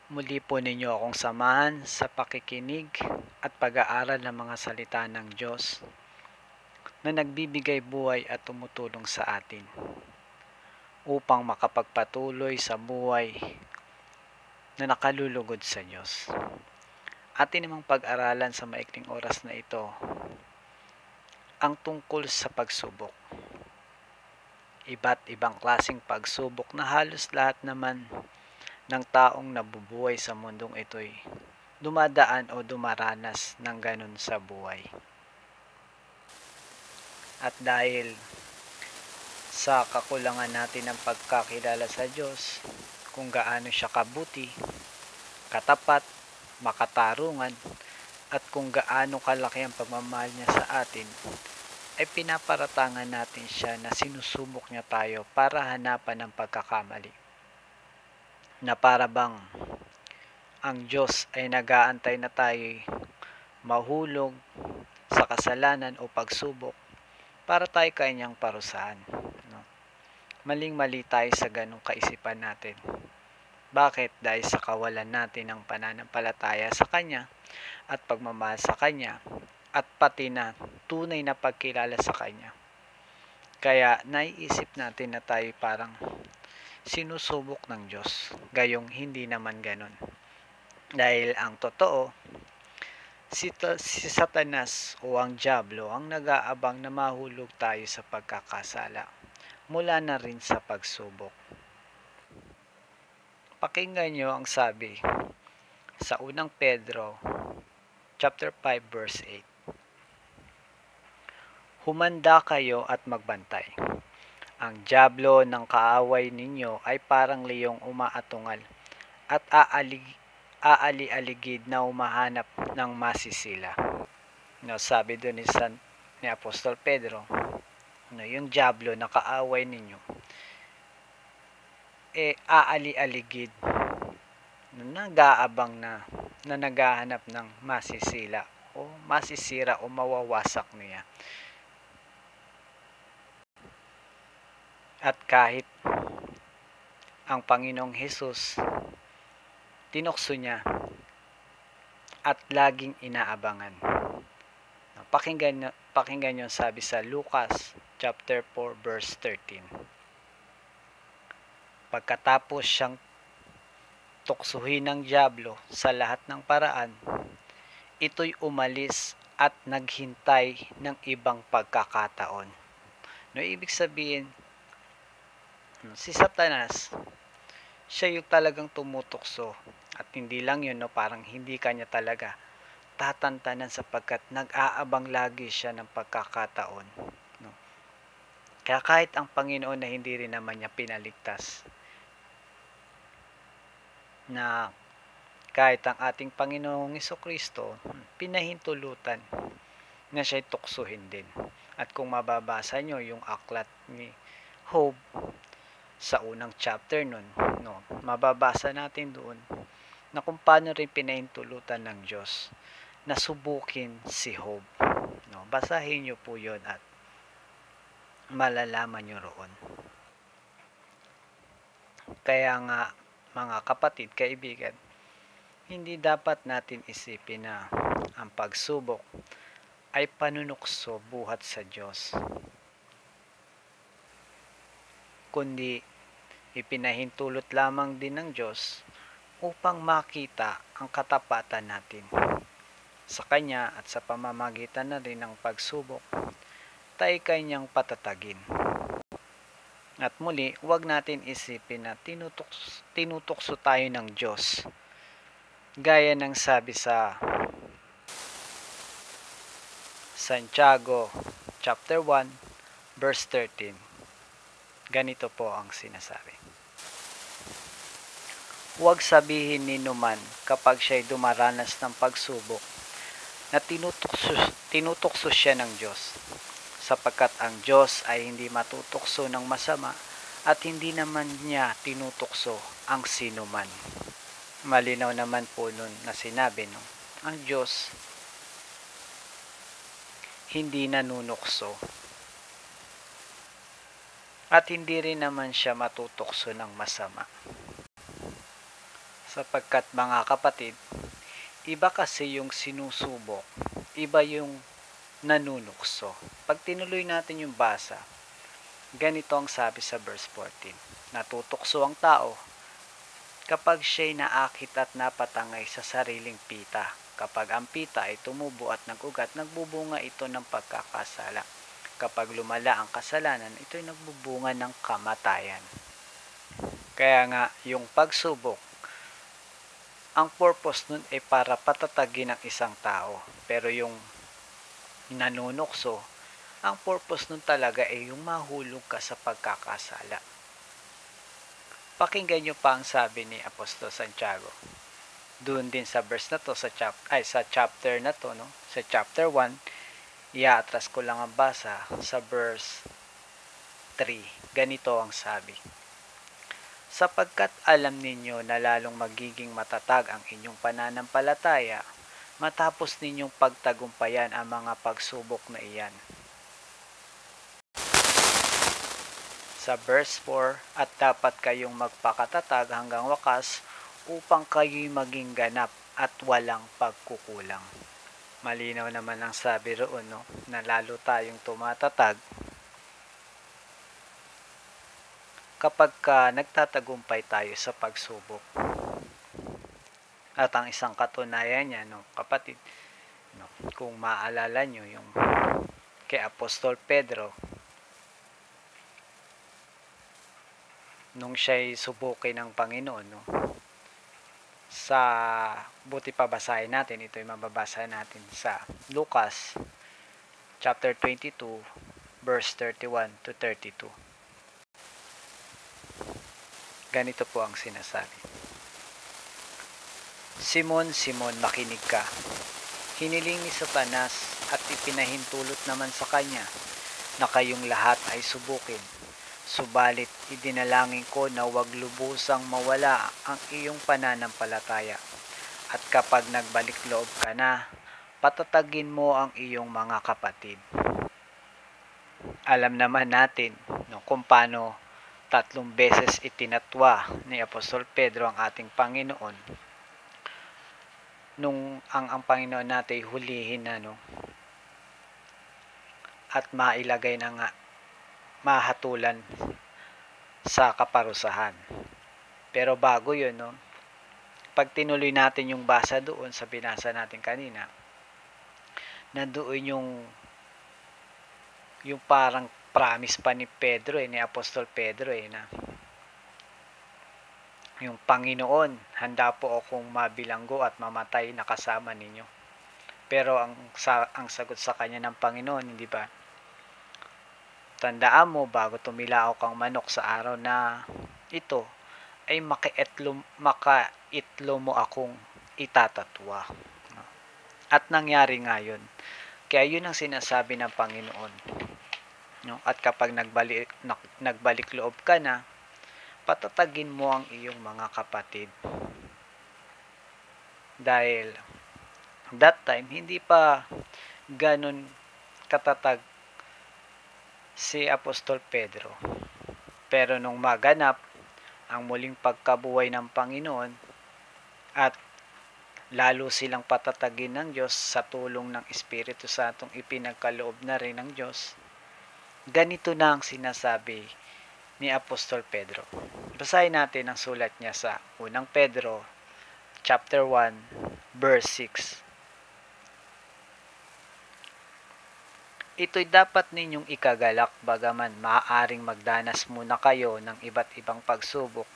Muli po ninyo akong samahan sa pakikinig at pag-aaral ng mga salita ng Diyos na nagbibigay buhay at tumutulong sa atin upang makapagpatuloy sa buhay na nakalulugod sa Diyos. Atin namang pag-aralan sa maikling oras na ito ang tungkol sa pagsubok. Iba't ibang klaseng pagsubok na halos lahat naman ng taong nabubuhay sa mundong ito'y dumadaan o dumaranas ng ganun sa buhay. At dahil sa kakulangan natin ng pagkakilala sa Diyos, kung gaano siya kabuti, katapat, makatarungan, at kung gaano kalaki ang pagmamahal niya sa atin, ay pinaparatangan natin siya na sinusubok niya tayo para hanapan ng pagkakamali. Na para bang ang Diyos ay nag-aantay na tayo mahulog sa kasalanan o pagsubok para tayo kanyang parusahan. No? Maling-mali tayo sa ganong kaisipan natin. Bakit? Dahil sa kawalan natin ng pananampalataya sa Kanya at pagmamahal sa Kanya at pati na tunay na pagkilala sa Kanya. Kaya naiisip natin na tayo parang sinusubok ng Diyos, gayong hindi naman ganon. Dahil ang totoo, si Satanas o ang Diablo ang nag-aabang na mahulog tayo sa pagkakasala mula na rin sa pagsubok. Pakinggan nyo ang sabi sa unang Pedro chapter 5 verse 8. Humanda kayo at magbantay. Ang Diablo ng kaaway ninyo ay parang leyong umaatungal at aali-aligid na umahanap ng masisila. No, sabi doon ni Apostol Pedro, no, yung Diablo na kaaway ninyo, aali-aligid na nag-aabang na naghahanap ng masisila o masisira o mawawasak niya. At kahit ang Panginoong Hesus, tinukso niya at laging inaabangan. Pakinggan niyo sabi sa Lucas chapter 4 verse 13. Pagkatapos siyang tuksuhin ng Diablo sa lahat ng paraan, ito'y umalis at naghintay ng ibang pagkakataon. No, ibig sabihin, si Satanas, siya yung talagang tumutukso. At hindi lang yun, no, parang hindi kanya talaga tatantanan sapagkat nag-aabang lagi siya ng pagkakataon. No? Kaya kahit ang Panginoon na hindi rin naman niya pinaligtas, na kahit ang ating Panginoong Jesucristo pinahintulutan na siya'y tuksuhin din. At kung mababasa nyo yung aklat ni Job sa unang chapter nun, no, mababasa natin doon na kung paano rin pinahintulutan ng Diyos na subukin si Job. No, basahin nyo po yun at malalaman nyo roon. Kaya nga, mga kapatid, kaibigan, hindi dapat natin isipin na ang pagsubok ay panunukso buhat sa Diyos, kundi ipinahintulot lamang din ng Diyos upang makita ang katapatan natin sa Kanya at sa pamamagitan na rin ng pagsubok tayo Kanyang patatagin. At muli, huwag natin isipin na tinutukso tayo ng Diyos. Gaya ng sabi sa Santiago chapter 1 verse 13. Ganito po ang sinasabi. Huwag sabihin ni numan kapag siya'y dumaranas ng pagsubok na tinutukso siya ng Diyos, sapagkat ang Diyos ay hindi matutukso ng masama at hindi naman niya tinutukso ang sinuman. Malinaw naman po nun na sinabi, no? Ang Diyos hindi nanunukso at hindi rin naman siya matutukso ng masama. Sapagkat mga kapatid, iba kasi yung sinusubok, iba yung nanunukso. Pag tinuloy natin yung basa, ganito ang sabi sa verse 14. Natutukso ang tao kapag siya'y naakit at napatangay sa sariling pita. Kapag ang pita ay tumubo at nag-ugat, nagbubunga ito ng pagkakasala. Kapag lumala ang kasalanan, ito'y nagbubunga ng kamatayan. Kaya nga, yung pagsubok, ang purpose nun ay para patatagin ang isang tao. Pero yung nanunukso, ang purpose nun talaga ay yung mahulog ka sa pagkakasala. Pakinggan nyo pa ang sabi ni Apostol Santiago. Doon din sa verse na to, sa chapter na to, no? Sa chapter 1, iaatras ko lang ang basa sa verse 3. Ganito ang sabi. Sapagkat alam ninyo na lalong magiging matatag ang inyong pananampalataya matapos ninyong pagtagumpayan ang mga pagsubok na iyan. Sa verse 4, at dapat kayong magpakatatag hanggang wakas upang kayo'y maging ganap at walang pagkukulang. Malinaw naman ang sabi roon, no? Na lalo tayong tumatatag kapag nagtatagumpay tayo sa pagsubok. At ang isang katunayan niya, no, kapatid, no, kung maalala nyo yung kay Apostol Pedro, nung siya'y subukin ng Panginoon, no, sa buti pa basahin natin, ito'y mababasa natin sa Lucas chapter 22 verse 31 to 32. Ganito po ang sinasabi. Simon, Simon, makinig ka. Hiniling ni Satanas at ipinahintulot naman sa kanya na kayong lahat ay subukin. Subalit, idinalangin ko na huwag lubusang mawala ang iyong pananampalataya. At kapag nagbalik loob ka na, patatagin mo ang iyong mga kapatid. Alam naman natin, no, kung paano 3 beses itinatwa ni Apostol Pedro ang ating Panginoon nung ang Panginoon natin hulihin na, no, at mailagay na nga, mahatulan sa kaparusahan. Pero bago yun, no, pag tinuloy natin yung basa doon sa binasa natin kanina, nandoon yung parang promise pa ni Pedro, ni Apostol Pedro, na yung Panginoon, handa po akong mabilanggo at mamatay na kasama ninyo. Pero ang sagot sa kanya ng Panginoon, hindi ba? Tandaan mo, bago tumilaok ang manok sa araw na ito, ay makaitlo mo akong itatatwa. At nangyari nga yun. Kaya yun ang sinasabi ng Panginoon. No? At kapag nagbalik loob ka na, patatagin mo ang iyong mga kapatid. Dahil that time, hindi pa ganun katatag si Apostol Pedro. Pero nung maganap ang muling pagkabuhay ng Panginoon at lalo silang patatagin ng Diyos sa tulong ng Espiritu Santong ipinagkaloob na rin ng Diyos, ganito na ang sinasabi ni Apostol Pedro. Basahin natin ang sulat niya sa 1 Pedro chapter 1 verse 6. Ito'y dapat ninyong ikagalak bagaman maaaring magdanas muna kayo ng iba't ibang pagsubok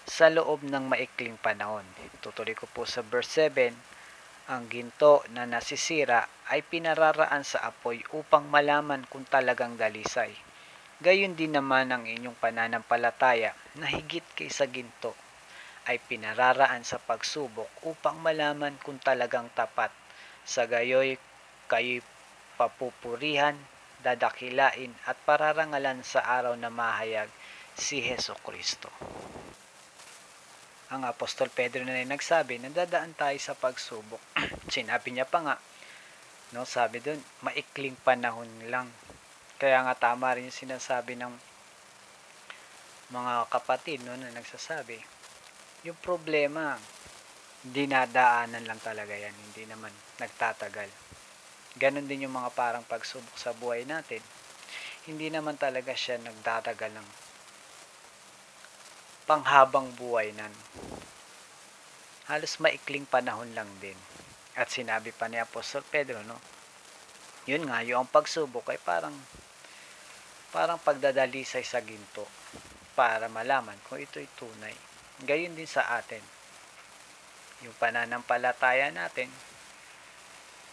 sa loob ng maikling panahon. Tutuloy ko po sa verse 7. Ang ginto na nasisira ay pinararaan sa apoy upang malaman kung talagang dalisay. Gayon din naman ang inyong pananampalataya na higit kaysa ginto ay pinararaan sa pagsubok upang malaman kung talagang tapat. Sa gayoy kayo'y papupurihan, dadakilain at pararangalan sa araw na mahayag si Hesukristo. Ang Apostol Pedro na nagsabi na dadaan tayo sa pagsubok. Sinabi niya pa nga, no, sabi doon, maikling panahon lang. Kaya nga tama rin yung sinasabi ng mga kapatid, no, na nagsasabi. Yung problema, dinadaanan lang talaga yan, hindi naman nagtatagal. Ganon din yung mga parang pagsubok sa buhay natin. Hindi naman talaga siya nagtatagal ng panghabang buhay nan. Halos maikling panahon lang din. At sinabi pa ni Apostol Pedro, no? Yun nga, yung pagsubok ay parang pagdadalisay sa ginto para malaman kung ito'y tunay. Gayon din sa atin. Yung pananampalataya natin,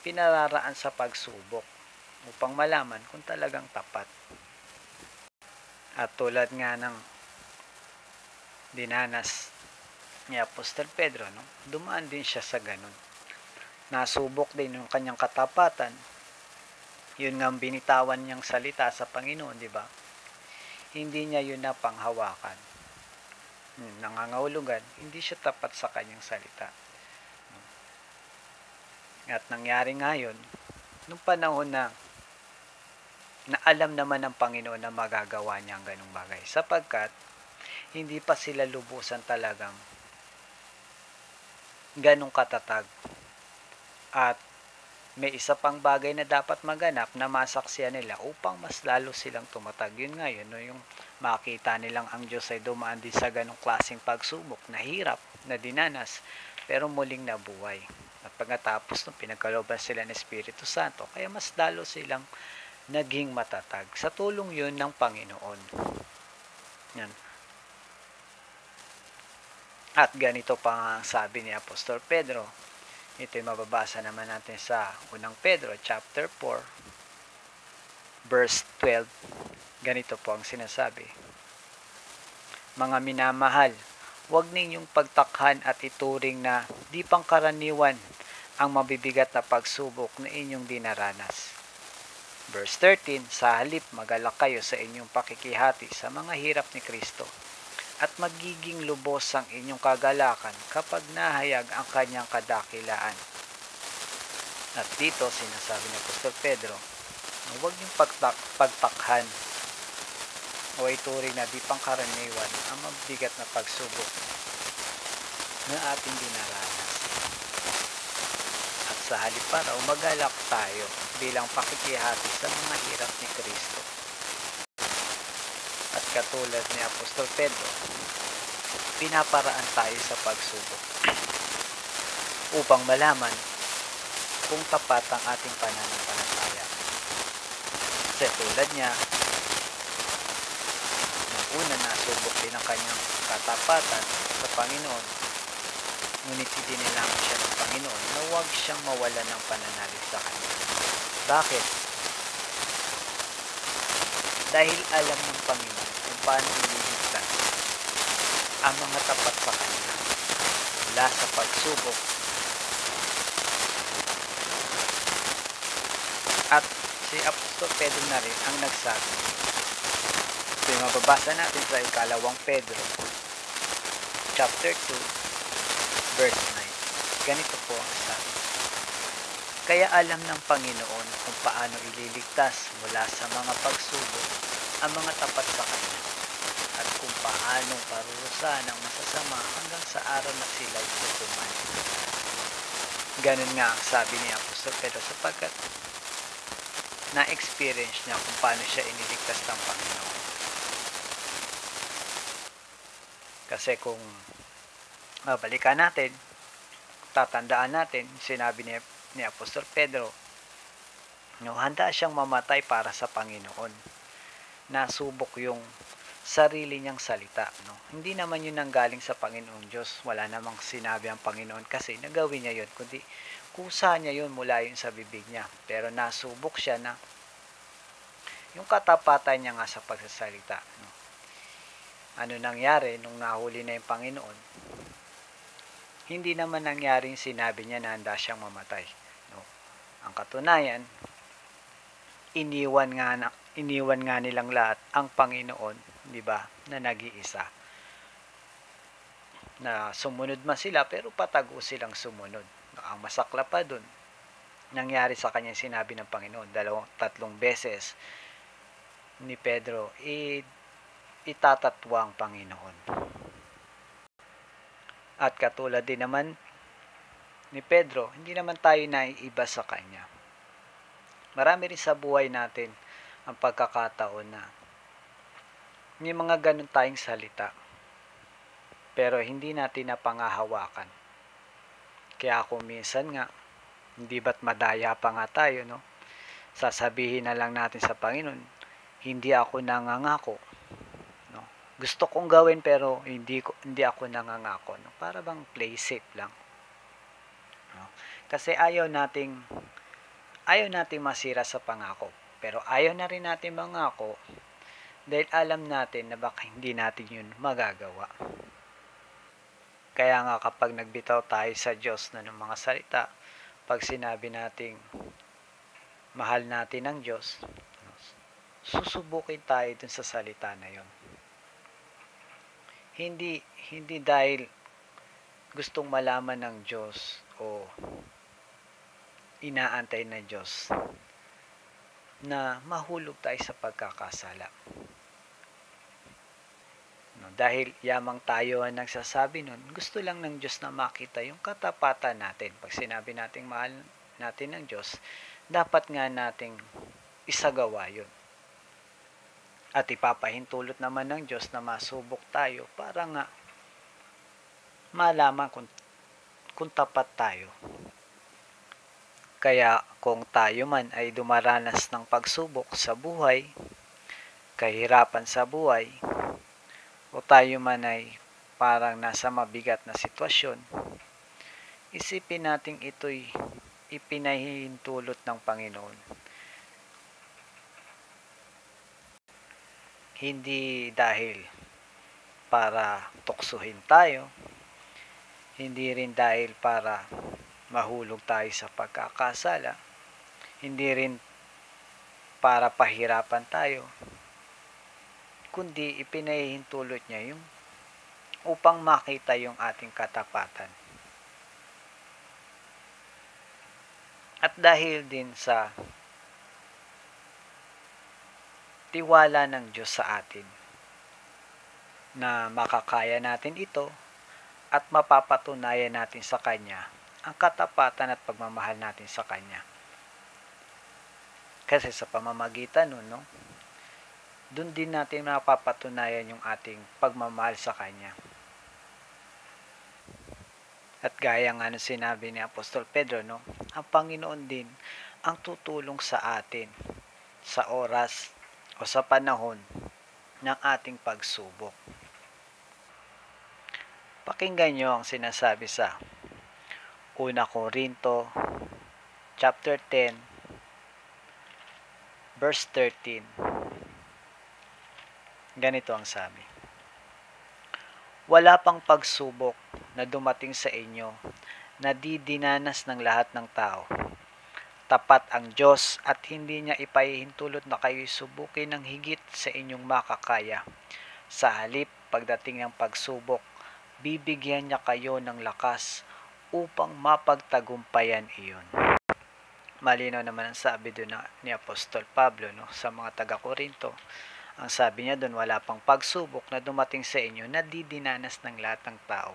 pinararaan sa pagsubok upang malaman kung talagang tapat. At tulad nga ng dinanas ni Apostol Pedro, no? Dumaan din siya sa ganun. Nasubok din yung kanyang katapatan. Yun nga binitawan niyang salita sa Panginoon, di ba? Hindi niya yun napanghawakan. Nangangahulugan, hindi siya tapat sa kanyang salita. At nangyari nga yun, nung panahon na alam naman ng Panginoon na magagawa niya ang ganung bagay. Sapagkat, hindi pa sila lubusan talagang ganong katatag. At may isa pang bagay na dapat maganap na masaksiyan nila upang mas lalo silang tumatag. Yun nga yun, no? Yung makita nilang ang Diyos ay dumaan din sa ganong klaseng pagsubok na hirap, na dinanas, pero muling nabuhay. At pagkatapos nung pinagkalooban sila ng Espiritu Santo, kaya mas lalo silang naging matatag. Sa tulong yun ng Panginoon. Yan. At ganito pa nga ang sabi ni Apostol Pedro. Ito'y mababasa naman natin sa unang Pedro chapter 4 verse 12. Ganito po ang sinasabi. Mga minamahal, huwag ninyong pagtakhan at ituring na di pangkaraniwan ang mabibigat na pagsubok na inyong dinaranas. Verse 13, sa halip magalak kayo sa inyong pakikihati sa mga hirap ni Kristo at magiging lubos ang inyong kagalakan kapag nahayag ang kanyang kadakilaan. At dito sinasabi ni Apostol Pedro, huwag niyong pagtakhan o ituring na di pangkaraniwan ang mabigat na pagsubok na ating dinaranas. At sa halip pa raw, magalak tayo bilang pakikihati sa mga hirap ni Kristo. At katulad ni Apostol Pedro, pinaparaan tayo sa pagsubok upang malaman kung tapat ang ating pananampalataya. Kasi tulad niya, nung una nasubok din ang kanyang katapatan sa Panginoon, ngunit idinilangan siya ng Panginoon na huwag siyang mawalan ng pananalig sa Kanya. Bakit? Dahil alam ng Panginoon kung paano ililigtas ang mga tapat sa Kanya mula sa pagsubok. At si Apostol Pedro na rin ang nagsabi. Ito yung mababasa natin sa ikalawang Pedro chapter 2 verse 9. Ganito po ang sabi. Kaya alam ng Panginoon kung paano ililigtas mula sa mga pagsubok ang mga tapat sa Kanya at kung paano parurusahan ang masasama hanggang sa araw na sila'y tutuman. Ganun nga ang sabi ni Apostol Pedro sapagkat na-experience niya kung paano siya iniligtas ng Panginoon. Kasi kung balikan natin, tatandaan natin, sinabi ni Apostol Pedro, no, handa siyang mamatay para sa Panginoon. Nasubok yung sarili niyang salita. No? Hindi naman yun nanggaling sa Panginoong Diyos. Wala namang sinabi ang Panginoon kasi nagawin niya yun. Kundi kusa niya yun mula yun sa bibig niya. Pero nasubok siya na yung katapatan niya nga sa pagsasalita. No? Ano nangyari nung nahuli na yung Panginoon? Hindi naman nangyaring sinabi niya na handa siyang mamatay. No? Ang katunayan, iniwan nga nilang lahat ang Panginoon, di ba, na nag-iisa. Na sumunod man sila pero patago silang sumunod. Ang masakla pa dun, nangyari sa kanya sinabi ng Panginoon, 2-3 beses ni Pedro, itatatwa ang Panginoon. At katulad din naman ni Pedro, hindi naman tayo naiiba sa kanya. Marami rin sa buhay natin ang pagkakataon na may mga ganun tayong salita, pero hindi natin napangahawakan. Kaya kung minsan nga, hindi ba't madaya pa nga tayo, no? Sasabihin na lang natin sa Panginoon, hindi ako nangangako. No? Gusto kong gawin pero hindi ako nangangako. No? Para bang play safe lang. No? Kasi ayaw nating masira sa pangako. Pero ayaw na rin natin mangako dahil alam natin na baka hindi natin yun magagawa. Kaya nga kapag nagbitaw tayo sa Diyos ng mga salita, pag sinabi nating mahal natin ang Diyos, susubukin tayo dun sa salita na yon. Hindi dahil gustong malaman ng Diyos o inaantay ng Diyos na mahulog tayo sa pagkakasala. No, dahil yamang tayo ang nagsasabi nun, gusto lang ng Diyos na makita yung katapatan natin. Pag sinabi nating mahal natin ng Diyos, dapat nga nating isagawa yun. At ipapahintulot naman ng Diyos na masubok tayo para nga malaman kung tapat tayo. Kaya kung tayo man ay dumaranas ng pagsubok sa buhay, kahirapan sa buhay, o tayo man ay parang nasa mabigat na sitwasyon, isipin natin ito'y ipinahihintulot ng Panginoon. Hindi dahil para tuksuhin tayo, hindi rin dahil para mahulog tayo sa pagkakasala, hindi rin para pahirapan tayo, kundi ipinahihintulot niya yung upang makita yung ating katapatan. At dahil din sa tiwala ng Diyos sa atin na makakaya natin ito at mapapatunayan natin sa Kanya ang katapatan at pagmamahal natin sa Kanya. Kasi sa pamamagitan nun, no, doon din natin mapapatunayan yung ating pagmamahal sa Kanya. At gaya nga nung sinabi ni Apostol Pedro, no, ang Panginoon din ang tutulong sa atin sa oras o sa panahon ng ating pagsubok. Pakinggan nyo ang sinasabi sa 1 Corinto chapter 10 verse 13. Ganito ang sabi: wala pang pagsubok na dumating sa inyo na didinanas ng lahat ng tao. Tapat ang Diyos at hindi niya ipahihintulot na kayo'y subukin ng higit sa inyong makakaya. Sa halip, pagdating ng pagsubok, bibigyan niya kayo ng lakas upang mapagtagumpayan iyon. Malinaw naman ang sabi doon ni Apostol Pablo, no, sa mga taga-Korinto. Ang sabi niya doon, wala pang pagsubok na dumating sa inyo na didinanas ng lahat ng tao.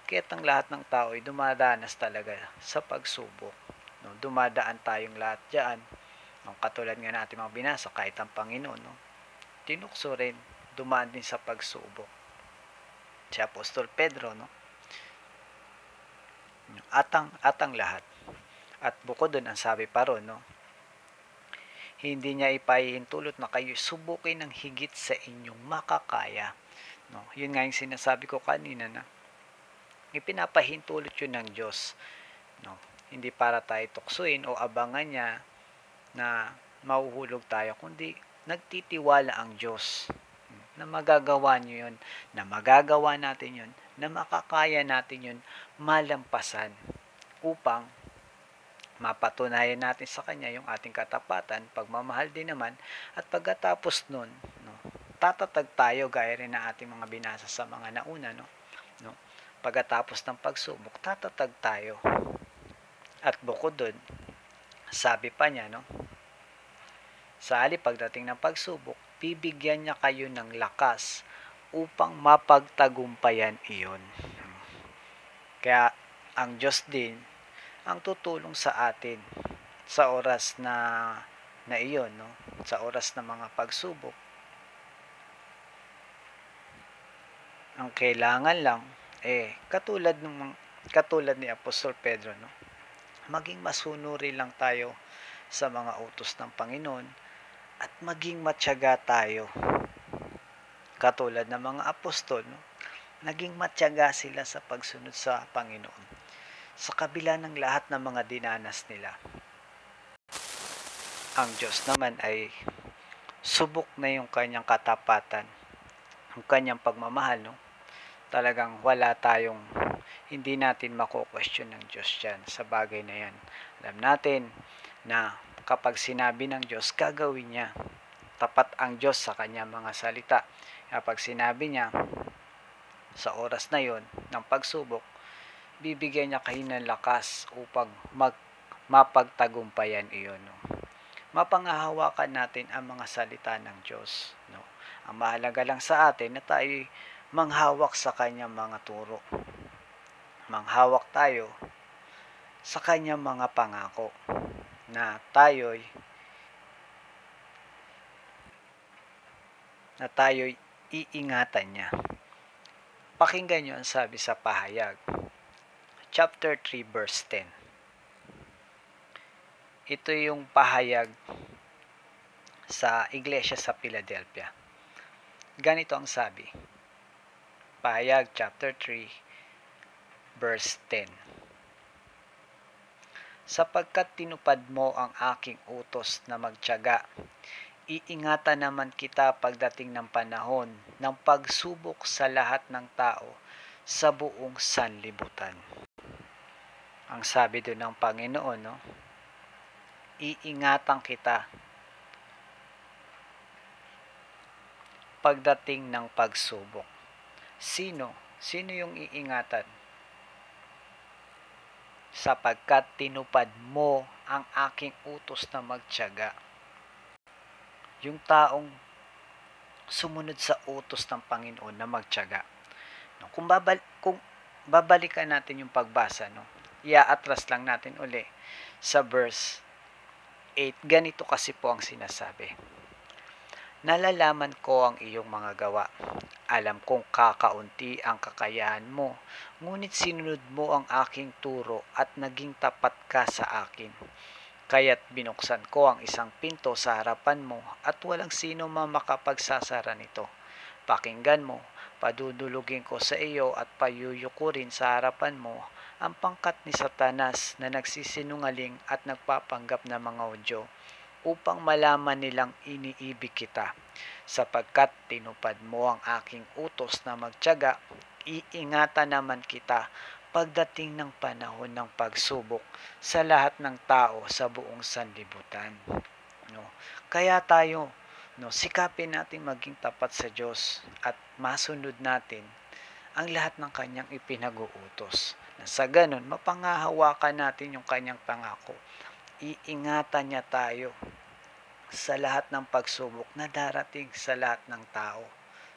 Kaya't ang lahat ng tao ay dumadanas talaga sa pagsubok. No, dumadaan tayong lahat dyan. No, katulad nga natin mga binasa, kahit ang Panginoon, no, tinukso rin, dumaan din sa pagsubok. Si Apostol Pedro, no, at ang lahat. At bukod doon, ang sabi pa ron, no, hindi niya ipahihintulot na kayo subukin ng higit sa inyong makakaya. No, yun nga yung sinasabi ko kanina na ipinapahintulot yun ng Diyos. No, hindi para tayo tuksuin o abangan niya na mahuhulog tayo, kundi nagtitiwala ang Diyos na magagawa niyo yun, na magagawa natin yun, na makakaya natin yun malampasan upang mapatunayan natin sa Kanya yung ating katapatan, pagmamahal din naman, at pagkatapos nun, no, tatatag tayo gaya rin na ating mga binasa sa mga nauna, no? Pagkatapos ng pagsubok, tatatag tayo. At bukod dun, sabi pa niya, no, sa halip pagdating ng pagsubok, bibigyan niya kayo ng lakas upang mapagtagumpayan iyon. Kaya ang Diyos din ang tutulong sa atin sa oras na iyon, no? Sa oras ng mga pagsubok. Ang kailangan lang katulad ni Apostol Pedro, no? Maging masunuri lang tayo sa mga utos ng Panginoon at maging matyaga tayo. Katulad ng mga apostol, no? Naging matyaga sila sa pagsunod sa Panginoon sa kabila ng lahat ng mga dinanas nila. Ang Diyos naman ay subok na yung kanyang katapatan, yung kanyang pagmamahal, no? Talagang hindi natin mako-question ng Diyos yan sa bagay na yan. Alam natin na kapag sinabi ng Diyos, gagawin niya. Tapat ang Diyos sa kanyang mga salita. Kapag sinabi niya, sa oras na yon ng pagsubok, bibigyan niya kayo ng lakas upang mapagtagumpayan iyon. No? Mapangahawakan natin ang mga salita ng Diyos. No? Ang mahalaga lang sa atin na tayo manghawak sa kanyang mga turo. Manghawak tayo sa kanyang mga pangako na tayo'y iingatan niya. Pakinggan niyo ang sabi sa Pahayag, chapter 3, verse 10. Ito yung pahayag sa iglesia sa Philadelphia. Ganito ang sabi. Pahayag chapter 3 verse 10. Sapagkat tinupad mo ang aking utos na magtiyaga, iingatan naman kita pagdating ng panahon ng pagsubok sa lahat ng tao sa buong sanlibutan. Ang sabi doon ng Panginoon, no? Iingatan kita pagdating ng pagsubok. Sino yung iingatan? Sapagkat tinupad mo ang aking utos na magtiyaga. Yung taong sumunod sa utos ng Panginoon na magtiyaga. No, kung babalikan natin yung pagbasa, no, iaatras lang natin uli sa verse 8. Ganito kasi po ang sinasabi. Nalalaman ko ang iyong mga gawa. Alam kong kakaunti ang kakayahan mo, ngunit sinunod mo ang aking turo at naging tapat ka sa akin. Kaya't binuksan ko ang isang pinto sa harapan mo at walang sino man makapagsasara nito. Pakinggan mo, padudulugin ko sa iyo at payuyukurin sa harapan mo ang pangkat ni Satanas na nagsisinungaling at nagpapanggap na mga Hudyo, upang malaman nilang iniibig kita. Sapagkat tinupad mo ang aking utos na magtiyaga, iingatan naman kita pagdating ng panahon ng pagsubok sa lahat ng tao sa buong sanlibutan. No? Kaya tayo, no, sikapin natin maging tapat sa Diyos at masunod natin ang lahat ng kanyang ipinag-uutos. Na sa ganun, mapangahawakan natin yung kanyang pangako. Iingatan niya tayo sa lahat ng pagsubok na darating sa lahat ng tao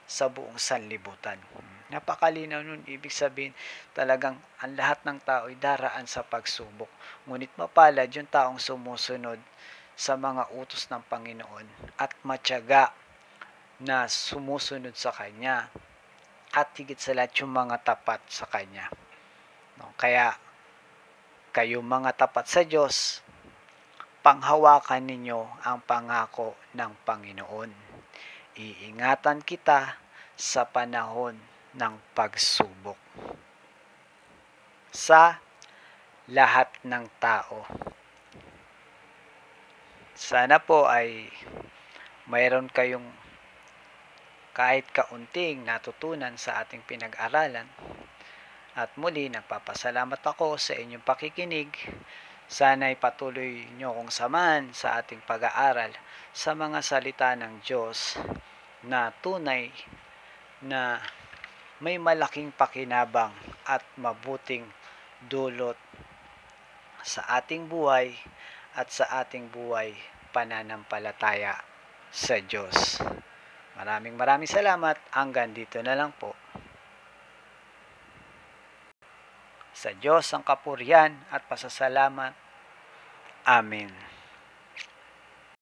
sa buong sanlibutan. Napakalinaw nun, ibig sabihin talagang ang lahat ng tao ay daraan sa pagsubok. Ngunit mapalad yung taong sumusunod sa mga utos ng Panginoon at matyaga na sumusunod sa Kanya at higit sa lahat yung mga tapat sa Kanya. No? Kaya kayo mga tapat sa Diyos, panghawakan ninyo ang pangako ng Panginoon. Iingatan kita sa panahon ng pagsubok. Sa lahat ng tao. Sana po ay mayroon kayong kahit kaunting natutunan sa ating pinag-aralan. At muli, nagpapasalamat ako sa inyong pakikinig. Sana'y patuloy nyo kong samahan sa ating pag-aaral sa mga salita ng Diyos na tunay na may malaking pakinabang at mabuting dulot sa ating buhay at sa ating buhay pananampalataya sa Diyos. Maraming salamat. Hanggang dito na lang po. Sa Diyos ang kapurihan at pasasalamat. Amen.